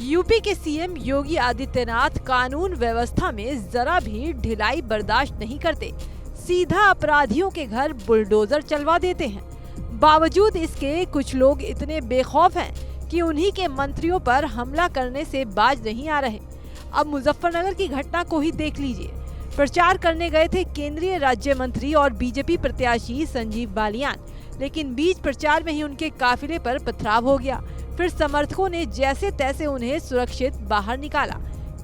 UP के CM Yogi Adityanath कानून व्यवस्था में जरा भी ढिलाई बर्दाश्त नहीं करते। सीधा अपराधियों के घर बुलडोजर चलवा देते हैं। बावजूद इसके कुछ लोग इतने बेखौफ हैं कि उन्हीं के मंत्रियों पर हमला करने से बाज नहीं आ रहे। अब मुजफ्फरनगर की घटना को ही देख लीजिए। प्रचार करने गए थे केंद्रीय राज्य मंत्री और बीजेपी प्रत्याशी संजीव बालियान, लेकिन बीच प्रचार में ही उनके काफिले पर पथराव हो गया। फिर समर्थकों ने जैसे तैसे उन्हें सुरक्षित बाहर निकाला।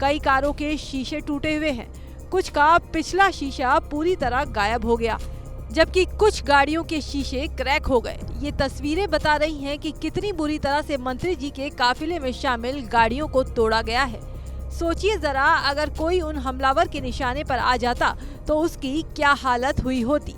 कई कारों के शीशे टूटे हुए हैं, कुछ का पिछला शीशा पूरी तरह गायब हो गया, जबकि कुछ गाड़ियों के शीशे क्रैक हो गए। ये तस्वीरें बता रही हैं कि कितनी बुरी तरह से मंत्री जी के काफिले में शामिल गाड़ियों को तोड़ा गया है। सोचिए जरा, अगर कोई उन हमलावर के निशाने पर आ जाता तो उसकी क्या हालत हुई होती।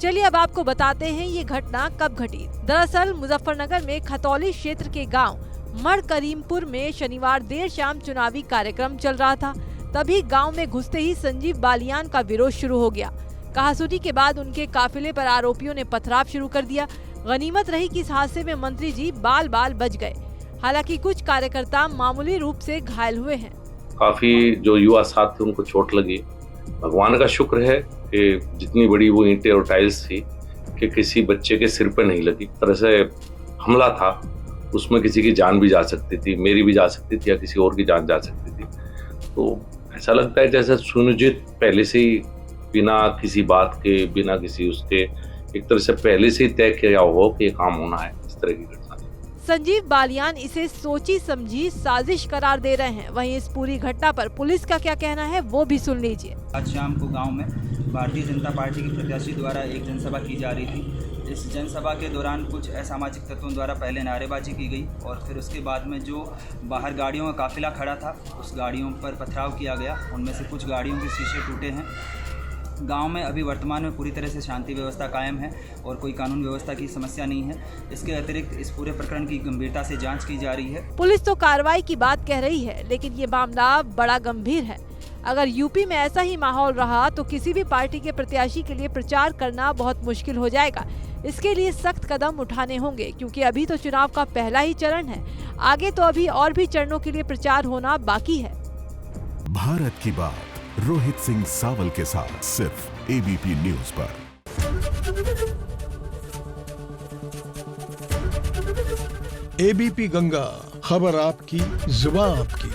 चलिए अब आपको बताते हैं ये घटना कब घटी। दरअसल मुजफ्फरनगर में खतौली क्षेत्र के गांव मड़ करीमपुर में शनिवार देर शाम चुनावी कार्यक्रम चल रहा था। तभी गांव में घुसते ही संजीव बालियान का विरोध शुरू हो गया। कहासुनी के बाद उनके काफिले पर आरोपियों ने पथराव शुरू कर दिया। गनीमत रही कि इस हादसे में मंत्री जी बाल बाल बच गए। हालांकि कुछ कार्यकर्ता मामूली रूप से घायल हुए हैं। काफी जो युवा साथ थे उनको चोट लगी। भगवान का शुक्र है कि जितनी बड़ी वो ईंटें और टाइल्स थी कि किसी बच्चे के सिर पे नहीं लगी। तरह से हमला था, उसमें किसी की जान भी जा सकती थी, मेरी भी जा सकती थी या किसी और की जान जा सकती थी। तो ऐसा लगता है जैसे सुनिश्चित पहले से ही बिना किसी बात के, बिना किसी उसके एक तरह से पहले से ही तय किया हो कि ये काम होना है। इस तरह की घटना संजीव बालियान इसे सोची समझी साजिश करार दे रहे हैं। वहीं इस पूरी घटना पर पुलिस का क्या कहना है वो भी सुन लीजिए। आज शाम को गांव में भारतीय जनता पार्टी के प्रत्याशी द्वारा एक जनसभा की जा रही थी। इस जनसभा के दौरान कुछ असामाजिक तत्वों द्वारा पहले नारेबाजी की गई और फिर उसके बाद में जो बाहर गाड़ियों का काफिला खड़ा था उस गाड़ियों पर पथराव किया गया। उनमें से कुछ गाड़ियों के शीशे टूटे हैं। गांव में अभी वर्तमान में पूरी तरह से शांति व्यवस्था कायम है और कोई कानून व्यवस्था की समस्या नहीं है। इसके अतिरिक्त इस पूरे प्रकरण की गंभीरता से जांच की जा रही है। पुलिस तो कार्रवाई की बात कह रही है, लेकिन ये मामला बड़ा गंभीर है। अगर यूपी में ऐसा ही माहौल रहा तो किसी भी पार्टी के प्रत्याशी के लिए प्रचार करना बहुत मुश्किल हो जाएगा। इसके लिए सख्त कदम उठाने होंगे, क्योंकि अभी तो चुनाव का पहला ही चरण है। आगे तो अभी और भी चरणों के लिए प्रचार होना बाकी है। भारत की बात रोहित सिंह सावल के साथ सिर्फ एबीपी न्यूज पर। एबीपी गंगा, खबर आपकी, जुबान आपकी।